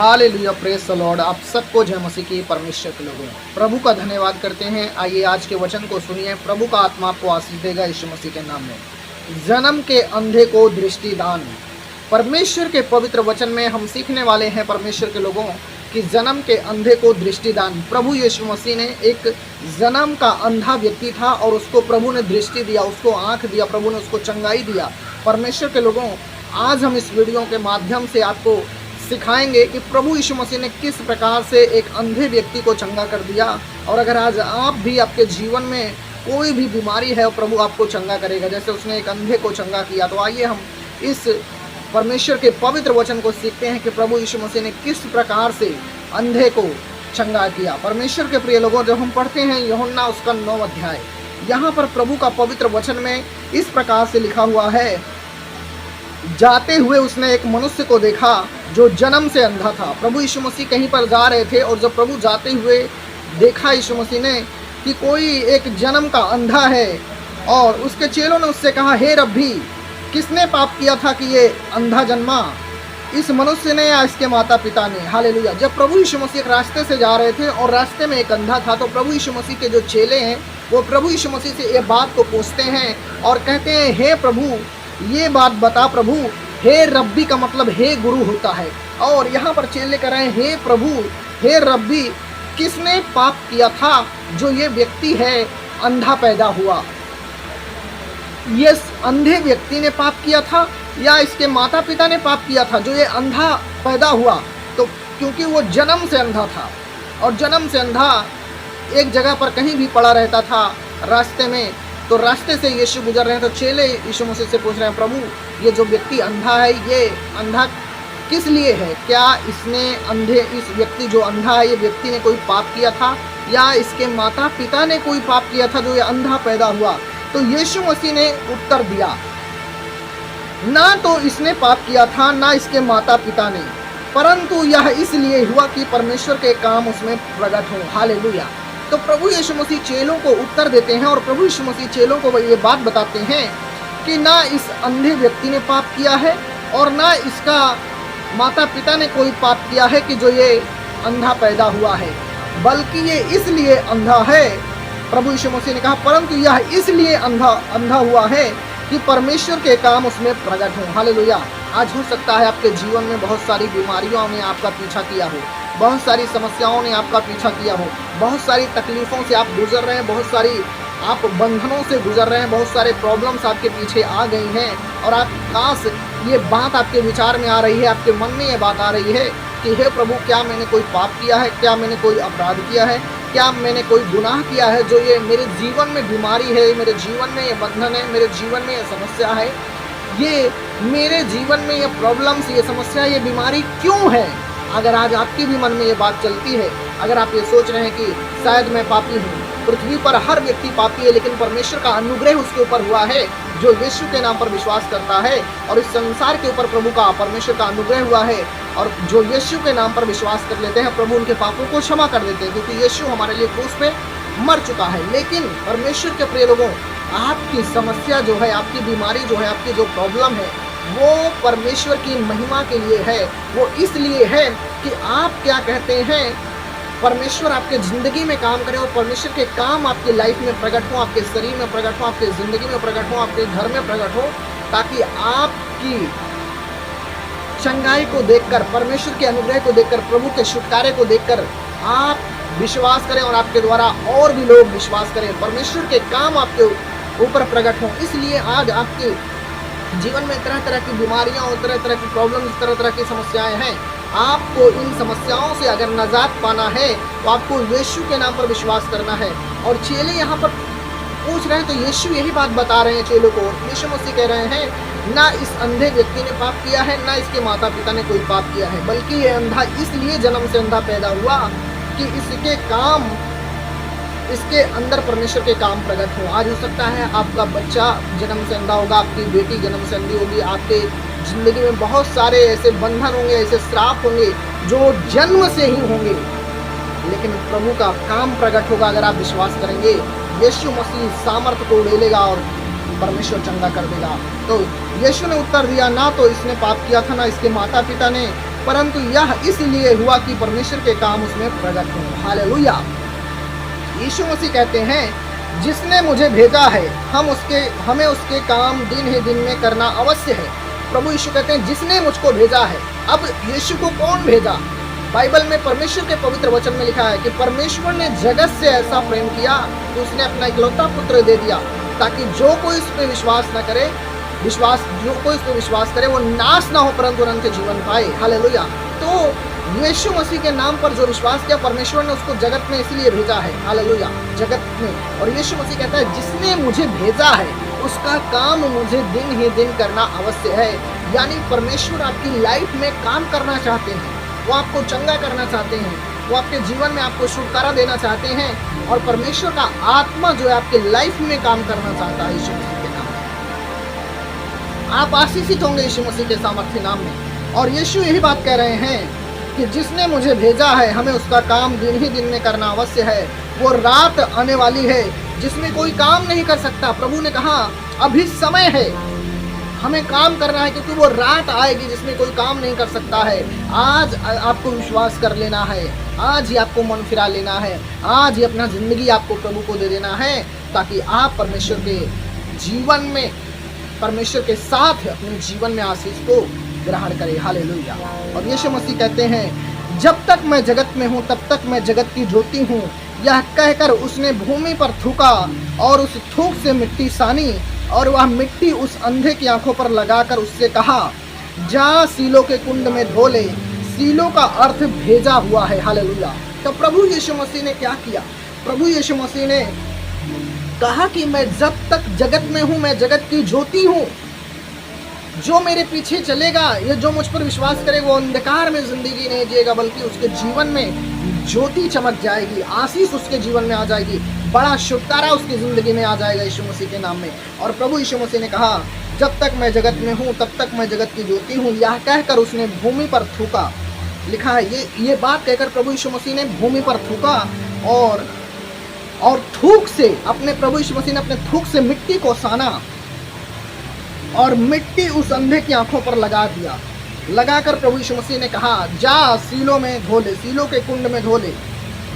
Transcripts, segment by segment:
Hallelujah, praise the Lord. आप सबको जय मसीह की परमेश्वर के लोगों प्रभु का धन्यवाद करते हैं। आइए आज के वचन को सुनिए। प्रभु का आत्मा आपको आशीष देगा यीशु मसीह के नाम में। जन्म के अंधे को दृष्टि दान। परमेश्वर के पवित्र वचन में हम सीखने वाले हैं परमेश्वर के लोगों कि जन्म के अंधे को दृष्टि दान। प्रभु यीशु मसीह ने एक जन्म का अंधा व्यक्ति था और उसको प्रभु ने दृष्टि दिया, उसको आंख दिया, प्रभु ने उसको चंगाई दिया। परमेश्वर के लोगों, आज हम इस वीडियो के माध्यम से आपको सिखाएंगे कि प्रभु यीशु मसीह ने किस प्रकार से एक अंधे व्यक्ति को चंगा कर दिया। और अगर आज आप भी, आपके जीवन में कोई भी बीमारी है, प्रभु आपको चंगा करेगा जैसे उसने एक अंधे को चंगा किया। तो आइए हम इस परमेश्वर के पवित्र वचन को सीखते हैं कि प्रभु यीशु मसीह ने किस प्रकार से अंधे को चंगा किया। परमेश्वर के प्रिय लोगों, जब हम पढ़ते हैं यूहन्ना उसका 9 अध्याय, यहाँ पर प्रभु का पवित्र वचन में इस प्रकार से लिखा हुआ है, जाते हुए उसने एक मनुष्य को देखा जो जन्म से अंधा था। प्रभु यीशु मसीह कहीं पर जा रहे थे और जब प्रभु जाते हुए देखा यीशु मसीह ने कि कोई एक जन्म का अंधा है, और उसके चेलों ने उससे कहा, हे रब्बी, किसने पाप किया था कि ये अंधा जन्मा, इस मनुष्य ने या इसके माता पिता ने। हालेलुया। जब प्रभु यीशु मसीह एक रास्ते से जा रहे थे और रास्ते में एक अंधा था, तो प्रभु यीशु मसीह के जो चेले हैं वो प्रभु यीशु मसीह से ये बात को पूछते हैं और कहते हैं, हे प्रभु, ये बात बता प्रभु। हे रब्बी का मतलब हे गुरु होता है। और यहाँ पर चेले कह रहे हैं, हे प्रभु, हे रब्बी, किसने पाप किया था जो ये व्यक्ति है अंधा पैदा हुआ? ये अंधे व्यक्ति ने पाप किया था या इसके माता पिता ने पाप किया था जो ये अंधा पैदा हुआ? तो क्योंकि वो जन्म से अंधा था और जन्म से अंधा एक जगह पर कहीं भी पड़ा रहता था रास्ते में, तो रास्ते से यीशु गुजर रहे हैं, तो चेले यीशु मसीह से पूछ रहे हैं, प्रभु, ये जो व्यक्ति अंधा है, ये अंधा किस लिए है? क्या इसने इस व्यक्ति जो अंधा है, ये व्यक्ति ने कोई पाप किया था या इसके माता पिता ने कोई पाप किया था जो ये अंधा पैदा हुआ? तो यीशु मसीह ने उत्तर दिया, ना तो इसने पाप किया था ना इसके माता पिता ने, परंतु यह इसलिए हुआ कि परमेश्वर के काम उसमें प्रकट हो। हालेलुया। तो प्रभु यीशु मसीह चेलों को उत्तर देते हैं और प्रभु यीशु मसीह चेलों को ये बात बताते हैं कि ना इस अंधे व्यक्ति ने पाप किया है और ना इसका माता पिता ने कोई पाप किया है कि जो ये अंधा पैदा हुआ है, बल्कि ये इसलिए अंधा है, प्रभु यीशु मसीह ने कहा, परंतु यह इसलिए अंधा हुआ है कि परमेश्वर के काम उसमें प्रकट हों। हालेलुया। आज हो सकता है आपके जीवन में बहुत सारी बीमारियों ने आपका पीछा किया हो, बहुत सारी समस्याओं ने आपका पीछा किया हो, बहुत सारी तकलीफ़ों से आप गुजर रहे हैं, बहुत सारी आप बंधनों से गुजर रहे हैं, बहुत सारे प्रॉब्लम्स आपके पीछे आ गई हैं, और आप काश ये बात आपके विचार में आ रही है, आपके मन में ये बात आ रही है कि हे प्रभु, क्या मैंने कोई पाप किया है? क्या मैंने कोई अपराध किया है? क्या मैंने कोई गुनाह किया है जो ये मेरे जीवन में बीमारी है, मेरे जीवन में ये बंधन है, मेरे जीवन में ये समस्या है, ये मेरे जीवन में ये प्रॉब्लम्स, ये समस्या, ये बीमारी क्यों है? अगर आज आपके भी मन में ये बात चलती है, अगर आप ये सोच रहे हैं कि शायद मैं पापी हूँ, पृथ्वी पर हर व्यक्ति पापी है, लेकिन परमेश्वर का अनुग्रह उसके ऊपर हुआ है जो यीशु के नाम पर विश्वास करता है, और इस संसार के ऊपर प्रभु का, परमेश्वर का अनुग्रह हुआ है, और जो यीशु के नाम पर विश्वास कर लेते हैं, प्रभु उनके पापों को क्षमा कर देते हैं, क्योंकि यीशु हमारे लिए क्रूस पे मर चुका है। लेकिन परमेश्वर के प्रिय लोगों, आपकी समस्या जो है, आपकी बीमारी जो है, आपकी जो प्रॉब्लम है, वो परमेश्वर की महिमा के लिए है। वो इसलिए है कि आप क्या कहते हैं, परमेश्वर आपके ज़िंदगी में काम करे और परमेश्वर के काम आपकी लाइफ में प्रकट हो, आपके शरीर में प्रकट हो, आपके ज़िंदगी में प्रकट हो, आपके घर में प्रकट हो, ताकि आपकी चंगाई को देखकर, परमेश्वर के अनुग्रह को देखकर, प्रभु के छुटकारे को देखकर आप विश्वास करें और आपके द्वारा और भी लोग विश्वास करें, परमेश्वर के काम आपके ऊपर प्रकट हो। इसलिए आज आपके जीवन में तरह तरह की बीमारियां और तरह तरह की प्रॉब्लम्स, तरह तरह की समस्याएं हैं। आपको इन समस्याओं से अगर निजात पाना है तो आपको यीशु के नाम पर विश्वास करना है। और चेले यहाँ पर पूछ रहे हैं, तो यीशु यही बात बता रहे हैं चेलों को। यीशु मसीह कह रहे हैं, ना इस अंधे व्यक्ति ने पाप किया है, ना इसके माता पिता ने कोई पाप किया है, बल्कि ये अंधा इसलिए जन्म से अंधा पैदा हुआ कि इसके अंदर परमेश्वर के काम प्रकट हो। आज हो सकता है आपका बच्चा जन्म से अंधा होगा, आपकी बेटी जन्म से अंधी होगी, आपके ज़िंदगी में बहुत सारे ऐसे बंधन होंगे, ऐसे श्राप होंगे जो जन्म से ही होंगे, लेकिन प्रभु का काम प्रकट होगा अगर आप विश्वास करेंगे। यीशु मसीह सामर्थ को उड़ेलेगा और परमेश्वर चंगा कर देगा। तो यीशु ने उत्तर दिया, ना तो इसने पाप किया था, ना इसके माता पिता ने, परंतु यह इसलिए हुआ कि परमेश्वर के काम उसमें प्रकट हों। हालेलुया। यीशु मसीह कहते हैं, जिसने मुझे भेजा है हमें उसके काम दिन ही दिन में करना अवश्य है। प्रभु यीशु कहते हैं, जिसने मुझको भेजा है। अब यीशु को कौन भेजा? बाइबल में परमेश्वर के पवित्र वचन में लिखा है कि परमेश्वर ने जगत से ऐसा प्रेम किया कि उसने अपना इकलौता पुत्र दे दिया, ताकि जो कोई इस पे विश्वास करे वो नाश ना हो परंतु अनंत जीवन पाए। हालेलुया। तो यीशु मसीह के नाम पर जो विश्वास किया, परमेश्वर ने उसको जगत में इसलिए भेजा है। हालेलुया। जगत में। और यीशु मसीह कहता है, जिसने मुझे भेजा है उसका काम मुझे दिन ही दिन करना अवश्य है। यानी परमेश्वर आपकी लाइफ में काम करना चाहते हैं, वो आपको चंगा करना चाहते हैं, वो आपके जीवन में आपको छुटकारा देना चाहते हैं, और परमेश्वर का आत्मा जो है आपके लाइफ में काम करना चाहता है यीशु मसीह के नाम में। आप आशीषित होंगे यीशु मसीह के सामर्थ्य नाम में। और यीशु यही बात कह रहे हैं कि जिसने मुझे भेजा है हमें उसका काम दिन ही दिन में करना अवश्य है। वो रात आने वाली है जिसमें कोई काम नहीं कर सकता। प्रभु ने कहा, अभी समय है, हमें काम करना है, क्योंकि वो रात आएगी जिसमें कोई काम नहीं कर सकता है। आज आपको विश्वास कर लेना है, आज ही आपको मन फिरा लेना है, आज ही अपना जिंदगी आपको प्रभु को दे देना है, ताकि आप परमेश्वर के जीवन में, परमेश्वर के साथ अपने जीवन में आशीष को ग्रहण करें। हालेलुया। और यीशु मसीह कहते हैं, जब तक मैं जगत में हूँ तब तक मैं जगत की ज्योति हूँ। यह कहकर उसने भूमि पर थूका और उस थूक से मिट्टी सानी, और वह मिट्टी उस अंधे की आंखों पर लगाकर उससे कहा, जा सीलो के कुंड में धो ले। सीलो का अर्थ भेजा हुआ है। हालेलुया। तो प्रभु यीशु मसीह ने क्या किया? प्रभु यीशु मसीह ने कहा कि मैं जब तक जगत में हूँ मैं जगत की ज्योति हूँ। जो मेरे पीछे चलेगा, ये जो मुझ पर विश्वास करे, वो अंधकार में जिंदगी नहीं जिएगा, बल्कि उसके जीवन में ज्योति चमक जाएगी, आशीष उसके जीवन में आ जाएगी, बड़ा छुटकारा उसकी जिंदगी में आ जाएगा यीशु मसीह के नाम में। और प्रभु यीशु मसीह ने कहा, जब तक मैं जगत में हूँ तब तक मैं जगत की ज्योति हूँ। यह कहकर उसने भूमि पर थूका। लिखा है, ये बात कहकर प्रभु यीशु मसीह ने भूमि पर थूका, और थूक से प्रभु यीशु मसीह ने अपने थूक से मिट्टी को साना, और मिट्टी उस अंधे की आंखों पर लगा दिया। लगाकर प्रभु यीशु मसीह ने कहा, जा सीलो में धो ले, सीलो के कुंड में धो ले।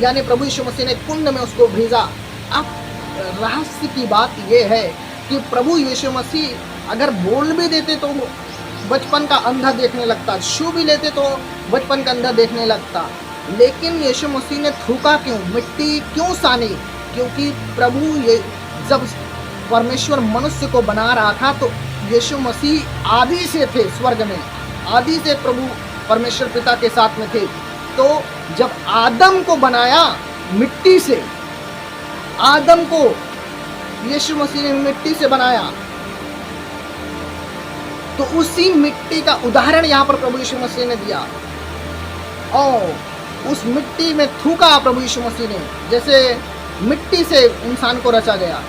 यानी प्रभु यीशु मसीह ने कुंड में उसको भेजा। अब रहस्य की बात यह है कि प्रभु यीशु मसीह अगर बोल भी देते तो बचपन का अंधा देखने लगता, छू भी लेते तो बचपन का अंधा देखने लगता, लेकिन यीशु मसीह ने थूका क्यों, मिट्टी क्यों सानी? क्योंकि प्रभु ये जब परमेश्वर मनुष्य को बना रहा था तो यीशु मसीह आदि से थे स्वर्ग में, आदि से प्रभु परमेश्वर पिता के साथ में थे। तो जब आदम को बनाया मिट्टी से, आदम को यीशु मसीह ने मिट्टी से बनाया, तो उसी मिट्टी का उदाहरण यहाँ पर प्रभु यीशु मसीह ने दिया, और उस मिट्टी में थूका प्रभु यीशु मसीह ने। जैसे मिट्टी से इंसान को रचा गया,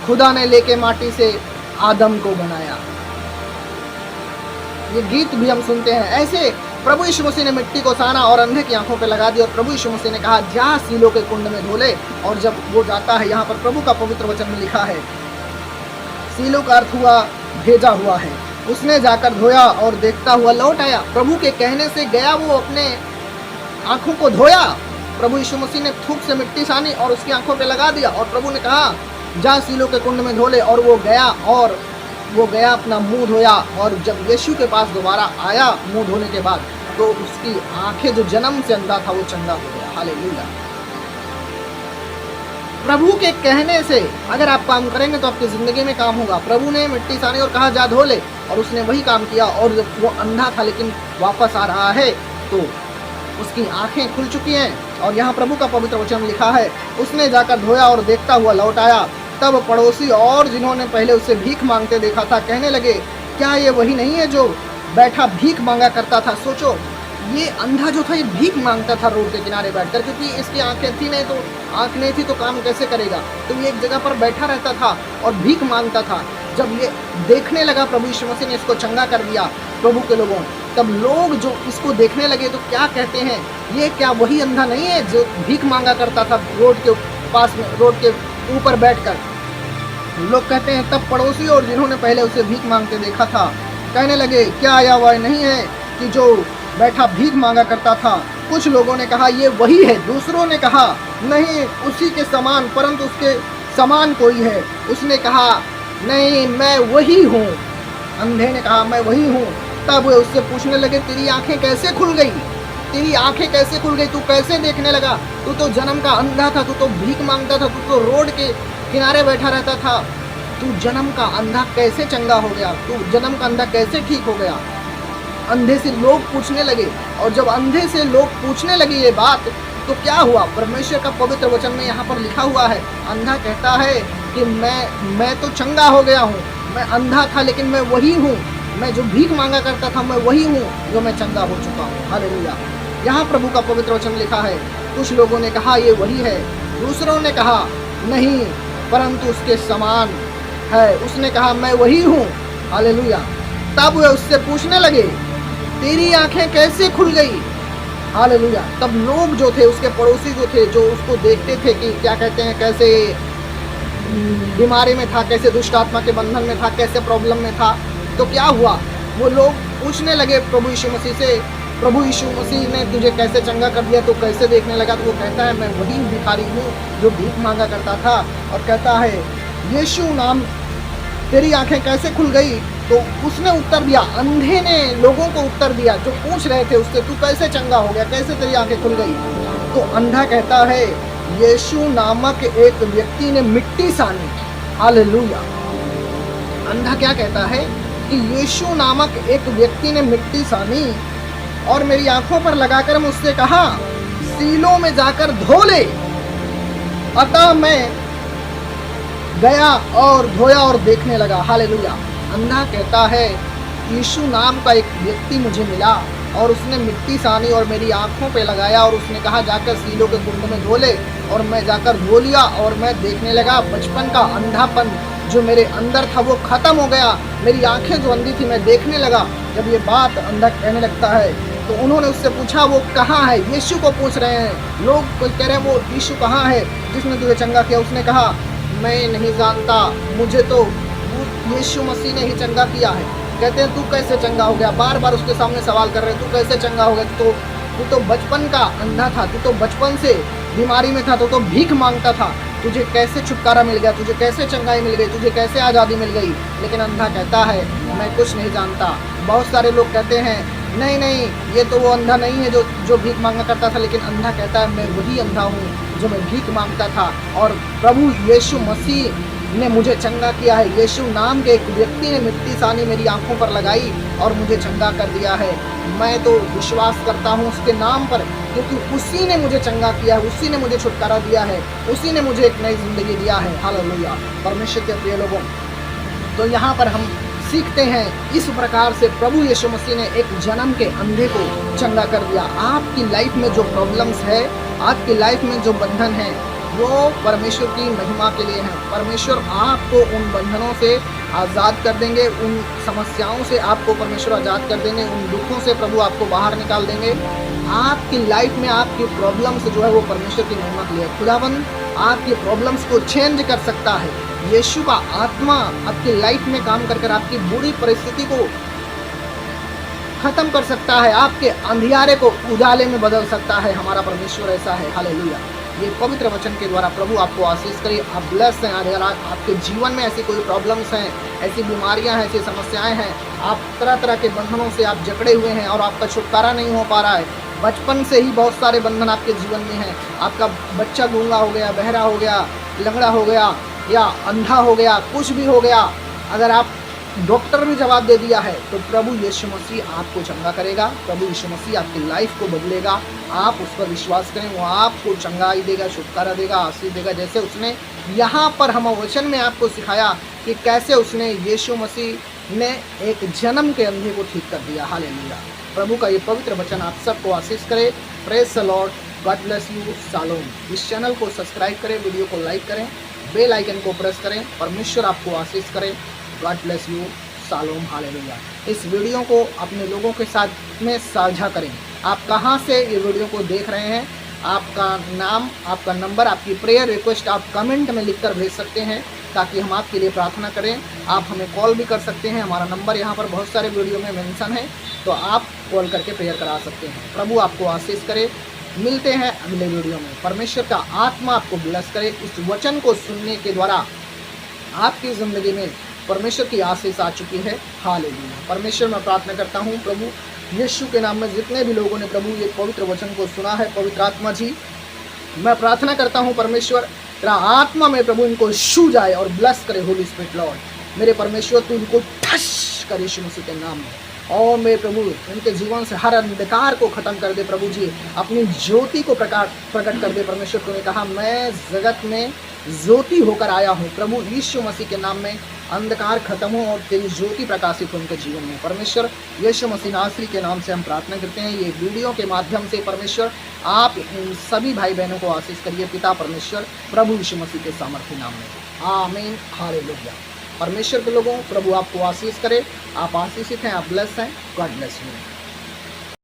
खुदा ने लेके माटी से आदम को बनाया। ये गीत भी हम सुनते हैं। ऐसे प्रभु यीशु मसीह ने मिट्टी को साना और अंधे की आंखों पे लगा दी, और प्रभु यीशु मसीह ने कहा, जा सीलो के कुंड में धो ले। और जब वो जाता है, यहाँ पर प्रभु का पवित्र वचन में लिखा है, सीलो का अर्थ हुआ भेजा हुआ है। उसने जाकर धोया और देखता हुआ लौट आया। प्रभु के कहने से गया, वो अपने आंखों को धोया। प्रभु यीशु मसीह ने थूक से मिट्टी सानी और उसकी आंखों पे लगा दिया, और प्रभु ने कहा, जा सीलो के कुंड में धो ले। और वो गया अपना मुंह धोया, और जब यीशु के पास दोबारा आया मुंह धोने के बाद, तो उसकी आंखें, जो जन्म से अंधा था, वो चंगा हो गया। हालेलुया। प्रभु के कहने से अगर आप काम करेंगे तो आपकी जिंदगी में काम होगा। प्रभु ने मिट्टी सानी और कहा, जा धो ले, और उसने वही काम किया। और जब वो अंधा था लेकिन वापस आ रहा है, तो उसकी आंखें खुल चुकी हैं। और यहाँ प्रभु का पवित्र वचन लिखा है, उसने जाकर धोया और देखता हुआ लौट आया। तब पड़ोसी और जिन्होंने पहले उससे भीख मांगते देखा था, कहने लगे, क्या ये वही नहीं है जो बैठा भीख मांगा करता था? सोचो, ये अंधा जो था, ये भीख मांगता था रोड के किनारे बैठकर, क्योंकि इसकी आंखें थी नहीं, तो आंख नहीं थी तो काम कैसे करेगा? तो ये एक जगह पर बैठा रहता था और भीख मांगता था। जब ये देखने लगा, प्रभु यीशु मसीह ने इसको चंगा कर दिया प्रभु के लोगों। तब लोग जो इसको देखने लगे तो क्या कहते हैं, ये क्या वही अंधा नहीं है जो भीख मांगा करता था रोड के पास में, रोड के ऊपर बैठकर? लोग कहते हैं, तब पड़ोसी और जिन्होंने पहले उसे भीख मांगते देखा था कहने लगे, क्या यह वह नहीं है कि जो बैठा भीख मांगा करता था? कुछ लोगों ने कहा ये वही है, दूसरों ने कहा नहीं उसी के समान, परंतु उसके समान कोई है। उसने कहा नहीं मैं वही हूँ। अंधे ने कहा मैं वही हूँ। तब वे उससे पूछने लगे, तेरी आंखें कैसे खुल गई? तेरी आंखें कैसे खुल गई? तू कैसे देखने लगा? तू तो जन्म का अंधा था, तू तो भीख मांगता था, तू तो रोड के किनारे बैठा रहता था। तू जन्म का अंधा कैसे चंगा हो गया? तू जन्म का अंधा कैसे ठीक हो गया? अंधे से लोग पूछने लगे, और जब अंधे से लोग पूछने लगे ये बात, तो क्या हुआ? परमेश्वर का पवित्र वचन में यहाँ पर लिखा हुआ है, अंधा कहता है कि मैं तो चंगा हो गया हूँ, मैं अंधा था लेकिन मैं वही हूँ, मैं जो भीख मांगा करता था मैं वही हूँ जो मैं चंगा हो चुका हूँ। हालेलुया। यहाँ प्रभु का पवित्र वचन लिखा है, कुछ लोगों ने कहा ये वही है, दूसरों ने कहा नहीं परंतु उसके समान है। उसने कहा मैं वही हूँ। हालेलुया। तब वे उससे पूछने लगे, तेरी आंखें कैसे खुल गई? हालेलुया। तब लोग जो थे, उसके पड़ोसी जो थे, जो उसको देखते थे कि क्या कहते हैं, कैसे बीमारी में था, कैसे दुष्ट आत्मा के बंधन में था, कैसे प्रॉब्लम में था, तो क्या हुआ? वो लोग पूछने लगे प्रभु यीशु मसीह से, प्रभु यीशु मसीह ने तुझे कैसे चंगा कर दिया, तो कैसे देखने लगा? तो वो कहता है मैं वही भिखारी हूँ जो भीख मांगा करता था। और कहता है यीशु नाम, तेरी आंखें कैसे खुल गई? तो उसने उत्तर दिया, अंधे ने लोगों को उत्तर दिया जो पूछ रहे थे उससे, तू कैसे चंगा हो गया, कैसे तेरी आंखें खुल गई? तो अंधा कहता है यीशु नामक एक व्यक्ति ने मिट्टी सानी। हालेलुया। अंधा क्या कहता है कि यीशु नामक एक व्यक्ति ने मिट्टी सानी और मेरी आंखों पर लगाकर मुझसे कहा सीलों में जाकर धो ले। अतः मैं गया और धोया और देखने लगा। हालेलुया। अंधा कहता है यीशु नाम का एक व्यक्ति मुझे मिला और उसने मिट्टी सानी और मेरी आंखों पे लगाया और उसने कहा जाकर सीलों के कुंड में धो ले, और मैं जाकर धो लिया और मैं देखने लगा। बचपन का अंधापन जो मेरे अंदर था वो खत्म हो गया, मेरी आंखें जो अंधी थी मैं देखने लगा। जब ये बात अंधा कहने लगता है तो उन्होंने उससे पूछा वो कहाँ है? यीशु को पूछ रहे हैं लोग, कोई कह रहे हैं वो यीशु कहाँ है जिसने तुझे चंगा किया? उसने कहा मैं नहीं जानता, मुझे तो यीशु मसीह ने ही चंगा किया है। कहते हैं तू कैसे चंगा हो गया? बार बार उसके सामने सवाल कर रहे हैं, तू कैसे चंगा हो गया? तू तो बचपन का अंधा था, तू तो बचपन से बीमारी में था, तो भीख मांगता था, तुझे कैसे छुटकारा मिल गया? तुझे कैसे चंगाई मिल गई? तुझे कैसे आज़ादी मिल गई? लेकिन अंधा कहता है मैं कुछ नहीं जानता। बहुत सारे लोग कहते हैं नहीं नहीं ये तो वो अंधा नहीं है जो भीख मांगा करता था, लेकिन अंधा कहता है मैं वही अंधा हूँ जो मैं भीख मांगता था, और प्रभु यीशु मसीह ने मुझे चंगा किया है। यीशु नाम के एक व्यक्ति ने मिट्टी सानी मेरी आंखों पर लगाई और मुझे चंगा कर दिया है। मैं तो विश्वास करता हूँ उसके नाम पर, क्योंकि उसी ने मुझे चंगा किया है, उसी ने मुझे छुटकारा दिया है, उसी ने मुझे एक नई जिंदगी दिया है। हालेलुया। परमेश्वर के प्रिय लोगों, तो यहाँ पर हम सीखते हैं इस प्रकार से प्रभु यीशु मसीह ने एक जन्म के अंधे को चंगा कर दिया। आपकी लाइफ में जो प्रॉब्लम्स है, आपकी लाइफ में जो बंधन है, वो परमेश्वर की महिमा के लिए है। परमेश्वर आपको उन बंधनों से आज़ाद कर देंगे, उन समस्याओं से आपको परमेश्वर आज़ाद कर देंगे, उन दुखों से प्रभु आपको बाहर निकाल देंगे। आपकी लाइफ में आपकी प्रॉब्लम्स जो है वो परमेश्वर की महिमा के लिए। खुदावन आपकी प्रॉब्लम्स को चेंज कर सकता है। यीशु का आत्मा आपकी लाइफ में काम कर आपकी बुरी परिस्थिति को खत्म कर सकता है, आपके अंधियारे को उजाले में बदल सकता है। हमारा परमेश्वर ऐसा है। हालेलुया। ये पवित्र वचन के द्वारा प्रभु आपको आशीष करे। आप ब्लेस्ड हैं। अगर आपके जीवन में ऐसी कोई प्रॉब्लम्स हैं, ऐसी बीमारियां हैं, ऐसी समस्याएं हैं, आप तरह तरह के बंधनों से आप जकड़े हुए हैं और आपका छुटकारा नहीं हो पा रहा है, बचपन से ही बहुत सारे बंधन आपके जीवन में हैं, आपका बच्चा गूंगा हो गया, बहरा हो गया, लंगड़ा हो गया या अंधा हो गया, कुछ भी हो गया, अगर आप डॉक्टर भी जवाब दे दिया है तो प्रभु यीशु मसीह आपको चंगा करेगा। प्रभु यीशु मसीह आपकी लाइफ को बदलेगा। आप उस पर विश्वास करें, वो आपको चंगाई देगा, छुटकारा देगा, आशीष देगा। जैसे उसने यहाँ पर हम वचन में आपको सिखाया कि कैसे उसने यीशु मसीह ने एक जन्म के अंधे को ठीक कर दिया। हालेलुया। प्रभु का ये पवित्र वचन आप सबको आशीष करे। Praise the Lord. God bless you. Shalom. इस चैनल को सब्सक्राइब करें, वीडियो को लाइक करें, बेल आइकन को प्रेस करें। परमेश्वर आपको आशीष करें। God bless you. Shalom. Hallelujah. इस वीडियो को अपने लोगों के साथ में साझा करें। आप कहाँ से ये वीडियो को देख रहे हैं, आपका नाम, आपका नंबर, आपकी प्रेयर रिक्वेस्ट आप कमेंट में लिखकर भेज सकते हैं। ताकि हम आपके लिए प्रार्थना करें। आप हमें कॉल भी कर सकते हैं, हमारा नंबर यहाँ पर बहुत सारे वीडियो में मेंशन है, तो आप कॉल करके प्रेयर करा सकते हैं। प्रभु आपको आशीष करे। मिलते हैं अगले वीडियो में। परमेश्वर का आत्मा आपको ब्लेस करे। इस वचन को सुनने के द्वारा आपकी ज़िंदगी में परमेश्वर की आशीष आ चुकी है। हालेलुया। परमेश्वर मैं प्रार्थना करता हूँ प्रभु यीशु के नाम में जितने भी लोगों ने प्रभु ये पवित्र वचन को सुना है, पवित्र आत्मा जी मैं प्रार्थना करता हूँ परमेश्वर तेरा आत्मा में प्रभु इनको छू जाए और ब्लेस करे। होली स्पिरिट लॉर्ड मेरे परमेश्वर तू इनको ठस कर यीशु मसीह के नाम में। और मेरे प्रभु इनके जीवन से हर अंधकार को खत्म कर दे प्रभु जी, अपनी ज्योति को प्रकट कर दे। परमेश्वर तूने कहा मैं जगत में ज्योति होकर आया हूँ। प्रभु यीशु मसीह के नाम में अंधकार खत्म हो और तेरी ज्योति प्रकाशित हो उनके जीवन में। परमेश्वर यीशु मसीह नासरी के नाम से हम प्रार्थना करते हैं। ये वीडियो के माध्यम से परमेश्वर आप इन सभी भाई बहनों को आशीष करिए पिता परमेश्वर प्रभु यीशु मसीह के सामर्थ्य नाम में। आमीन। हालेलुया। परमेश्वर के लोगों प्रभु आपको आशीष करे। आप आशीषित हैं, आप ब्लेस हैं। God bless you.